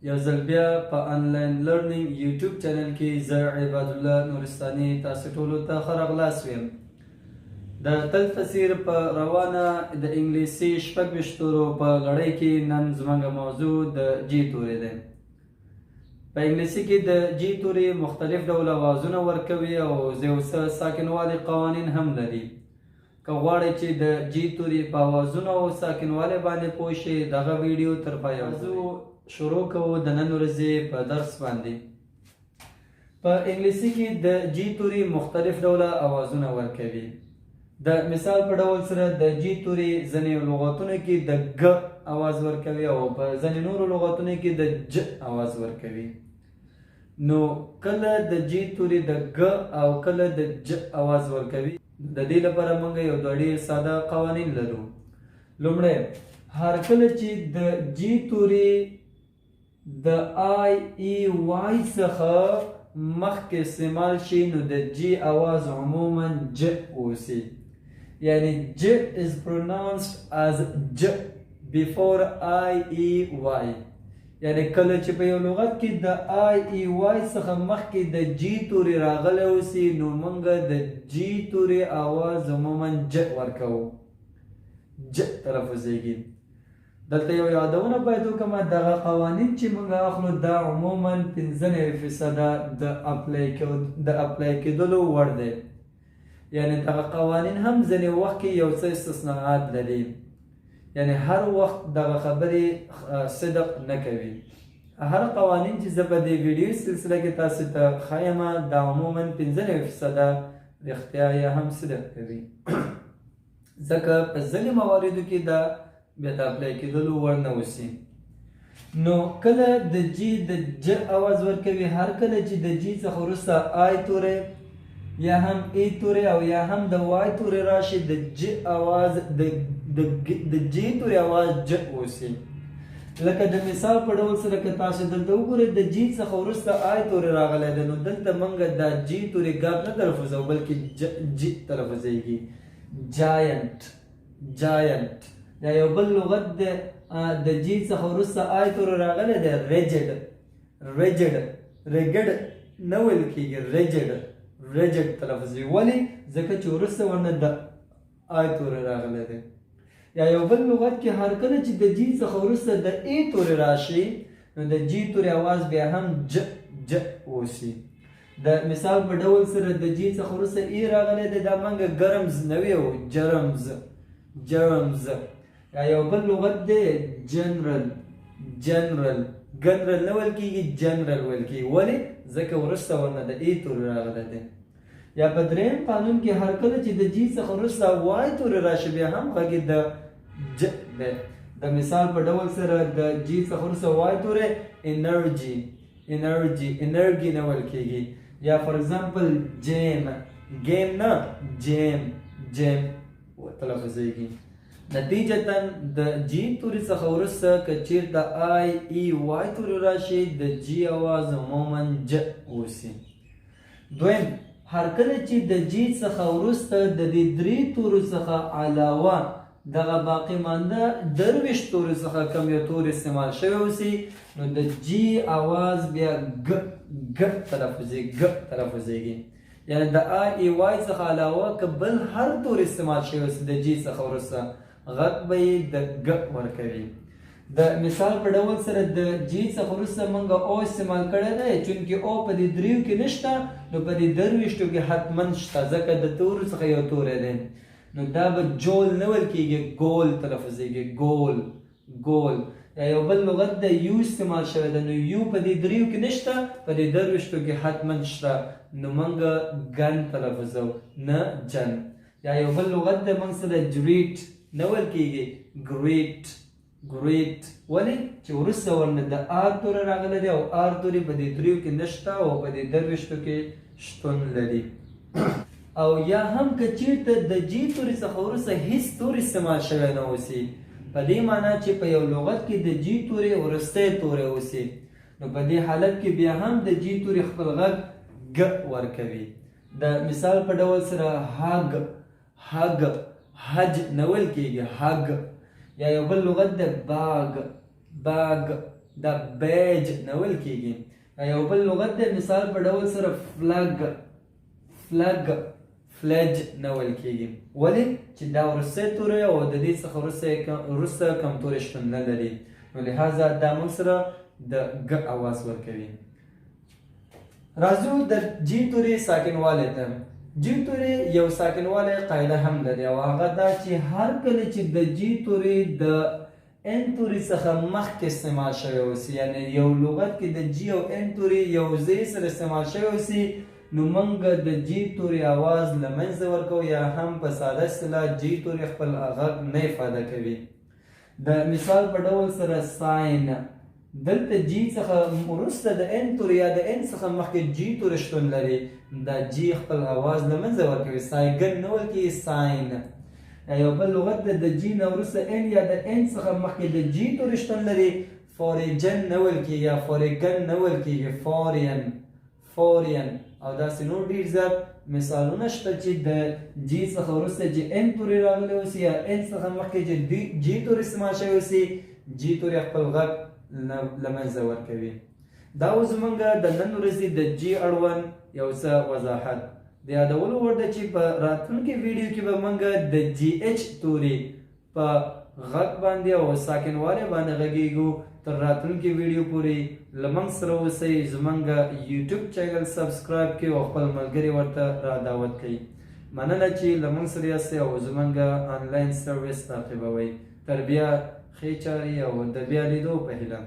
یو ځل بیا په آنلاین لرنینګ یوټیوب چینل کې زه عباد الله نورستاني تاسو ټولو ته ښه راغلاست ویم. د تل تفسیر په روانه د انګلیسي شپږ ویشت تورو په لړۍ کې نن زموږ موضوع د جی توري دی. په انګلیسي کې د جی توري مختلف ډول اوازونه ورکوي او یو څه ساکنوالي قوانین هم لري. که غواړئ چې د جی توري په اوازونو او ساکنوالي باندې پوه شئ دغه ویډیو تر پایه وګورئ. شروع کوو د نن ورځې په درس باندې. په انګلیسي کې د جی توري مختلف ډوله اوازونه ورکوي. د مثال په ډول سره د جی توري ځینې لغتونو کې د ګ اواز ورکوي او په ځینې نورو لغتونو کې د ج اواز ورکوي. نو کله د جی توري د ګ او کله د ج اواز ورکوي، د دې لپاره موږ یو دوه ډېر ساده قوانین لرو. لومړی، هر کله چې د جی توري د آی ای وای څخه مخکې استعمال شي نو د جی اواز عموما ج اوسي. یعنی ج is pronounced as ج before آی ای وای. یعنی کله چې په یو لغت کې د آی ای وای څخه مخکې د جی توري راغلی اوسي نو موږ د جی توري اواز عموما ج ورکوو، ج تلفظیږي. دلته یو یادونه باید وکړم، دغه قوانین چې موږ اخلو دا عموما 95% د اپلای کېدلو وړ دی. یعنی دغه قوانین هم ځینې وخت کې یو څه استثناءات لري، یعنی هر وخت دغه خبرې صدق نه کوي. هر قوانین چې زه په دې ویډیو سلسله کې تاسو ته ښیم دا عموما 95% رښتیا یا هم صدق کوي. ځکه په ځینې مواردو کې دا بیا د اپلای کېدلو وړ نه اوسي. نو کله د جی د ج اواز ورکوي، هر کله چې د جی څخه وروسته آی توری یا هم ای توری او یا هم د وای توری راشي، د ج اواز د جی توری اواز ج اوسي. لکه د مثال په ډول سره که تاسو دلته وګورئ د جی څخه وروسته آی توری راغلی دی، نو دلته موږ دا جی توری ګاب نه تلفظوو بلکې جی تلفظیږي. جاینټ، جاینټ. یا یو بل لغت د جی څخه وروسته آی توری راغلی دی، ریجډ، ریجډ، ریګډ نه ویل کېږي، ریجډ، ریجډ تلفظوي. ولې؟ ځکه چې وروسته ورنه د آی توری راغلی دی. یا یو بل لغت کې هر کله چې د جی څخه وروسته د ای توری راشي نو د جی توری اواز بیا هم ج ج اوسي. د مثال په ډول سره د جی څخه وروسته ای راغلی دی، دا موږ ګرمز نه ویو، جرمز، جرمز. یا یو بل لغت دی جنرل، جنرل، جنرل نه ویل کېږي، جنرل ویل کېږي. ولې؟ ځکه وروسته ورنه د ای توری راغلی دی. یا په درېیم قانون کې هر کله چې د جی څخه وروسته وای توری راشي بیا هم غږ د ج دی. د مثال په ډول سره د جی څخه وروسته وای توری انرژي، انرژي، انرژي نه ویل کېږي. یا فار ایگزامپل جیم، گیم نه جیم، جیم تلفظیږي. نتیجتا د جی توري څخه وروسته که چیرته آی ای وای توری راشي د جی اواز عموما ج اوسي. دویم، هر کله چې د جی څخه وروسته د دې درې تورو څخه علاوه دغه باقي مانده درویشت تورو څخه کم یو تور استعمال شوی اوسي نو د جی اواز بیا گ گ تلفظیږي. یعنی د آی ای وای څخه علاوه که بل هر تور استعمال شوی اوسي د جی څخه وروسته غږ به یې د گ ورکوي. د مثال په ډول سره د جی څخه وروسته موږ او استعمال کړی دی، چونکې او په دې دریو کې نشته نو په دې درویشتو کې حتما شته، ځکه د تورو څخه یو توری دی. نو دا به جول نه ویل کېږي، ګول تلفظیږي، ګول، ګول. یا یو بل لغت د یو استعمال شوی دی، نو یو په دې دریو کې نشته، په دې درویشتو کې حتما شته، نو موږ ګن تلفظوو، نه جن. یا یو بل لغت د موږ سره جریټ نه ویل کېږي، ګریټ، ګریټ. ولې؟ چې وروسته ورنه د آر توری راغلی دی او آر توری په دې دریو کې نشته او په دې درویشتو کې شتون لري. او یا هم که چیرته د جی توري څخه وروسته هیڅ توری استعمال شوی نه اوسي، په دې معنی چې په یو لغت کې د جی توري وروستی توری اوسي، نو په دې حالت کې بیا هم د جی توري خپل غږ گ ورکوي. د مثال په ډول سره هاګ، هاګ، حج نه ویل کېږي، حج. یا یو بل لغت د باغ، باغ، دا بیج نه ویل کیږي. یو بل لغت دی مثال په ډول سره فلګ فلج نه ویل کیږي. ولې چې دا وروستی توری او د دې څخه وروسته کم توری شتون نه لري، نو لهذا دا موږ سره د ګ اواز ورکوي. راځو د جی توری ساکنوالی ته. جی توری یو ساکنوالی قاعده هم لري او هغه دا چې هر کله چې د جی توری د ان توری څخه مخکې استعمال شوی اوسي، یعنی یو لغت کې د جی او ان توری یو ځای سره استعمال شوی اوسي، نو موږ د جی توری اواز له منځه ورکوو یا هم په ساده اصطلاح جی توری خپل غږ نه افاده کوي. د مثال په ډول سره ساین، دلته جی څخه وروسته د ان توری یا د ان څخه مخکې جی توری شتون لري، دا جی خپل اواز له منځه ورکوي. سایګن نه ویل کېږي، ساین. یو بل لغت د جی نه وروسته ان یا د ان څخه مخکې د جی توری شتون لري، فوریجن نه ویل کېږي یا فوریګن نه ویل کېږي، فورین. او داسې نور ډېر زیات مثالونه شته چې د جی څخه وروسته چې ان توری راغلی اوسي یا ان څخه مخکې چې جی توری استعمال شوی اوسي، جی توری خپل غږ له منځه ورکوي. دا اوس زموږ د نن ورځې د جی اړوند یو څه وضاحت. د یادولو وړ ده چې په راتلونکي ویډیو کې به موږ د جی ایچ توری په غږ باندې او ساکنوالي باندې غږیږو. تر راتلونکي ویډیو پورې له موږ سره اوسئ. زموږ یوټیوب چینل سبسکرایب کړئ او خپل ملګري ورته را دعوت کړئ. مننه چې له موږ سره یاستئ او زموږ آنلاین سرویس تعقیبوئ. تر بیا ښې چارې او د بیا لیدو په هیله.